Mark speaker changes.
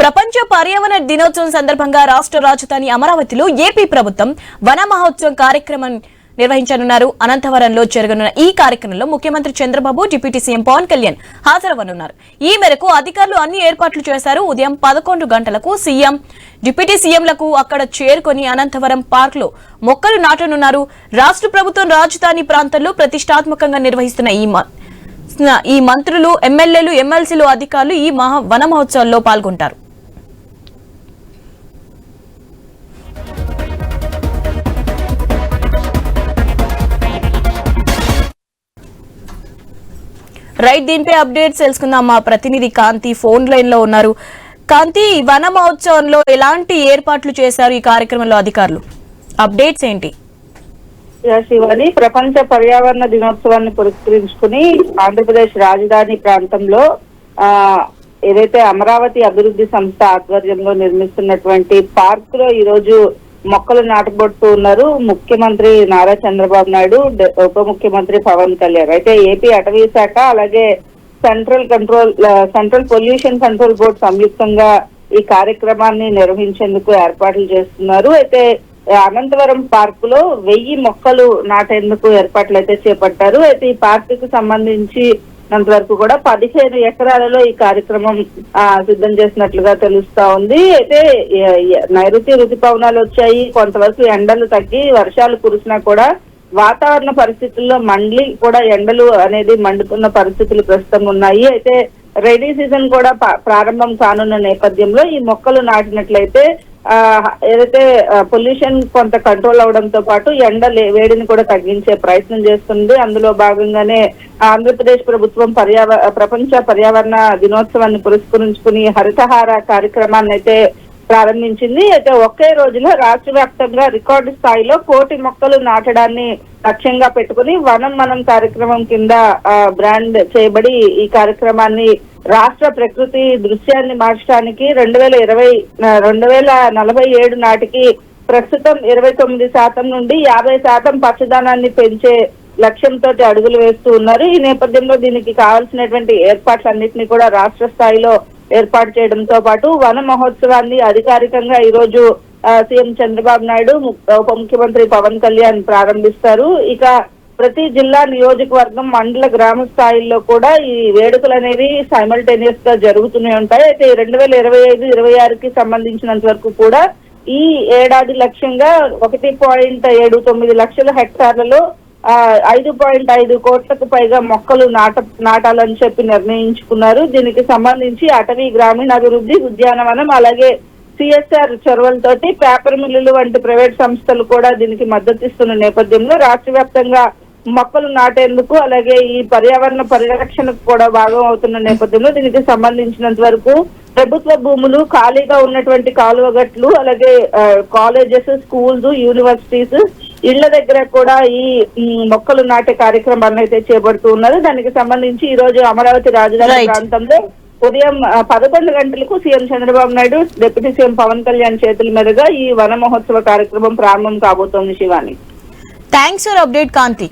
Speaker 1: ప్రపంచ పర్యావరణ దినోత్సవం సందర్భంగా రాష్ట్ర రాజధాని అమరావతిలో ఏపీ ప్రభుత్వం వన మహోత్సవం కార్యక్రమం నిర్వహించనున్నారు. అనంతవరంలో జరగనున్న ఈ కార్యక్రమంలో ముఖ్యమంత్రి చంద్రబాబు, డిప్యూటీ సీఎం పవన్ కళ్యాణ్ హాజరవనున్నారు. ఈ మేరకు అధికారులు అన్ని ఏర్పాట్లు చేశారు. ఉదయం 11 గంటలకు సీఎం, డిప్యూటీ సీఎంలకు అక్కడ చేరుకొని అనంతవరం పార్క్ లో మొక్కలు నాటనున్నారు. రాష్ట్ర ప్రభుత్వం రాజధాని ప్రాంతంలో ప్రతిష్టాత్మకంగా నిర్వహిస్తున్న ఈ మంత్రులు, ఎమ్మెల్యేలు, ఎమ్మెల్సీలు, అధికారులు ఈ వన మహోత్సవంలో పాల్గొంటారు. రైట్, దీనిపై అప్డేట్స్ తెలుసుకుందాం. మా ప్రతినిధి కాంతి ఫోన్ లైన్ లో ఉన్నారు. కాంతి, వన మహోత్సవంలో ఎలాంటి ఏర్పాట్లు చేశారు ఈ కార్యక్రమంలో అధికారులు? అప్డేట్స్ ఏంటి?
Speaker 2: శివాని, ప్రపంచ పర్యావరణ దినోత్సవాన్ని పురస్కరించుకుని ఆంధ్రప్రదేశ్ రాజధాని ప్రాంతంలో ఏదైతే అమరావతి అభివృద్ధి సంస్థ ఆధ్వర్యంలో నిర్మిస్తున్నటువంటి పార్క్ లో ఈ రోజు మొక్కలు నాటబడుతూ ఉన్నారు ముఖ్యమంత్రి నారా చంద్రబాబు నాయుడు, ఉప ముఖ్యమంత్రి పవన్ కళ్యాణ్. అయితే ఏపీ అటవీ శాఖ అలాగే సెంట్రల్ పొల్యూషన్ కంట్రోల్ బోర్డు సంయుక్తంగా ఈ కార్యక్రమాన్ని నిర్వహించేందుకు ఏర్పాట్లు చేస్తున్నారు. అయితే అనంతవరం పార్క్ లో 1000 మొక్కలు నాటేందుకు ఏర్పాట్లు అయితే చేపట్టారు. అయితే ఈ పార్క్ కు సంబంధించి వరకు కూడా 15 ఎకరాలలో ఈ కార్యక్రమం సిద్ధం చేసినట్లుగా తెలుస్తా ఉంది. అయితే నైరుతి రుతుపవనాలు వచ్చాయి, కొంతవరకు ఎండలు తగ్గి వర్షాలు కురిసినా కూడా వాతావరణ పరిస్థితుల్లో మళ్ళీ కూడా ఎండలు అనేది మండుతున్న పరిస్థితులు ప్రస్తుతం ఉన్నాయి. అయితే రైనీ సీజన్ కూడా ప్రారంభం కానున్న నేపథ్యంలో ఈ మొక్కలు నాటినట్లయితే ఏదైతే పొల్యూషన్ కొంత కంట్రోల్ అవడంతో పాటు ఎండ వేడిని కూడా తగ్గించే ప్రయత్నం చేస్తుంది. అందులో భాగంగానే ఆంధ్రప్రదేశ్ ప్రభుత్వం ప్రపంచ పర్యావరణ దినోత్సవాన్ని పురస్కరించుకుని హరితహార కార్యక్రమాన్ని అయితే ప్రారంభించింది. అయితే ఒకే రోజులో రాష్ట్ర వ్యాప్తంగా రికార్డు స్థాయిలో 1 కోటి మొక్కలు నాటడాన్ని లక్ష్యంగా పెట్టుకుని వనం మనం కార్యక్రమం కింద బ్రాండ్ చేయబడి ఈ కార్యక్రమాన్ని రాష్ట్ర ప్రకృతి దృశ్యాన్ని మార్చడానికి 2047 నాటికి ప్రస్తుతం 29% నుండి 50% పచ్చదనాన్ని పెంచే లక్ష్యంతో అడుగులు వేస్తూ ఉన్నారు. ఈ నేపథ్యంలో దీనికి కావాల్సినటువంటి ఏర్పాట్లన్నింటినీ కూడా రాష్ట్ర స్థాయిలో ఏర్పాటు చేయడంతో పాటు వన మహోత్సవాన్ని అధికారికంగా ఈ రోజు సీఎం చంద్రబాబు నాయుడు, ఉప ముఖ్యమంత్రి పవన్ కళ్యాణ్ ప్రారంభిస్తారు. ఇక ప్రతి జిల్లా, నియోజకవర్గం, మండల, గ్రామ స్థాయిల్లో కూడా ఈ వేడుకలు అనేవి సైమల్టేనియస్ గా జరుగుతూనే ఉంటాయి. అయితే 2025-26కి సంబంధించినంత వరకు కూడా ఈ ఏడాది లక్ష్యంగా 1.79 లక్షల హెక్టార్లలో 5.5 కోట్లకు పైగా మొక్కలు నాటాలని చెప్పి నిర్ణయించుకున్నారు. దీనికి సంబంధించి అటవీ, గ్రామీణాభివృద్ధి, ఉద్యానవనం అలాగే సిఎస్ఆర్ చొరవలతోటి పేపర్ మిల్లులు వంటి ప్రైవేట్ సంస్థలు కూడా దీనికి మద్దతు ఇస్తున్న నేపథ్యంలో రాష్ట్ర వ్యాప్తంగా మొక్కలు నాటేందుకు అలాగే ఈ పర్యావరణ పరిరక్షణకు కూడా భాగం అవుతున్న నేపథ్యంలో దీనికి సంబంధించినంత వరకు ప్రభుత్వ భూములు, ఖాళీగా ఉన్నటువంటి కాలువగట్లు, అలాగే కాలేజెస్, స్కూల్స్, యూనివర్సిటీస్, ఇళ్ల దగ్గర కూడా ఈ మొక్కలు నాటే కార్యక్రమాన్ని అయితే చేపడుతూ ఉన్నారు. దానికి సంబంధించి ఈ రోజు అమరావతి రాజధాని ప్రాంతంలో ఉదయం 11 గంటలకు CM Chandrababu Naidu, deputy CM Pawan Kalyan చేతుల మీదుగా ఈ వన మహోత్సవ కార్యక్రమం ప్రారంభం కాబోతోంది. Shivani,
Speaker 1: thanks for update Kanthi.